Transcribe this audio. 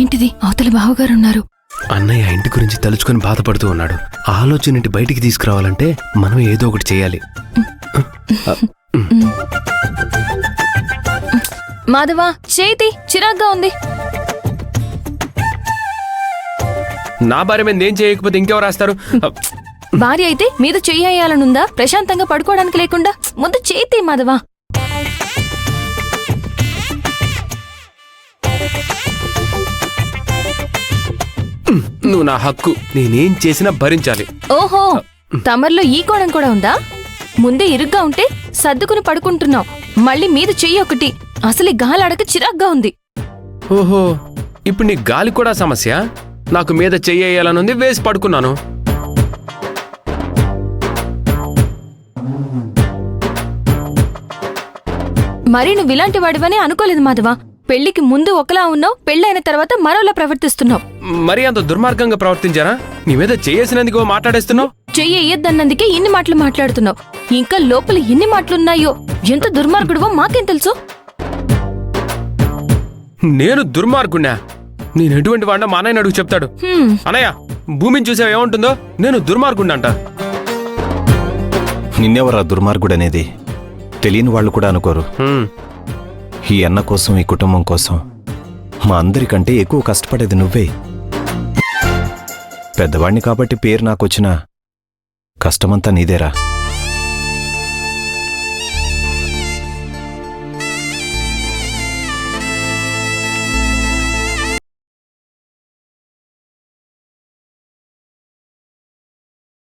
ఏంటిది? అవతల బావగారున్నారు. అన్నయ్య ఇంటి గురించి తలుచుకొని బాధపడుతూ ఉన్నాడు. ఆలోచన ఇంటి బయటికి తీసుకురావాలంటే మనం ఏదో ఒకటి చేయాలి. మాధవా, చేతి చిరాగ్గా ఉంది. నా భార్య మీద ఏం చేయకపోతే ఇంకెవరు రాస్తారు? భార్య అయితే మీద చెయ్యాలనుందా? ప్రశాంతంగా పడుకోవడానికి లేకుండా ముందు చేతి మాధవా. నువ్వు నా హక్కు, నేనేం చేసినా భరించాలి. ఓహో, తమర్లో ఈ కోణం కూడా ఉందా? ముందే ఇరుగ్గా ఉంటే సర్దుకుని పడుకుంటున్నావు, మళ్ళీ మీద చెయ్యి ఒకటి. అసలు గాలాడక చిరాగ్గా ఉంది. ఓహో, ఇప్పుడు నీ గాలి కూడా సమస్య. నాకు మీద చెయ్యాలనుంది, వేసి పడుకున్నాను. మరి నువ్వు ఇలాంటి వాడివని అనుకోలేదు మాధవా. పెళ్లికి ముందు ఒకలా ఉన్నావు, పెళ్ళైన తర్వాత మరోలా ప్రవర్తిస్తున్నావు. మరి అంత దుర్మార్గంగా ప్రవర్తించారా? నీ మీద చేసినందుకు మాట్లాడేస్తున్నావు. చెయ్యొద్దన్నందుకే ఇన్ని మాటలు మాట్లాడుతున్నావు. ఇంకా లోపల ఎన్ని మాటలున్నాయో. ఎంత దుర్మార్గుడివో మాకేం తెలుసు? నేను దుర్మార్గుణ్ణా? నేను ఎటువంటి వాడినా మా అన్నయ్య అడుగు చెప్తాడు. అన్నయ్య, భూమిని చూసావు ఏముంటుందో? నేను దుర్మార్గుణ్ణంట. నిన్నెవరా దుర్మార్గుడనేది? తెలియని వాళ్ళు కూడా అనుకోరు. ఈ అన్న కోసం, ఈ కుటుంబం కోసం మా అందరికంటే ఎక్కువ కష్టపడేది నువ్వే. పెద్దవాణ్ణి కాబట్టి పేరు నాకొచ్చినా కష్టమంతా నీదేరా.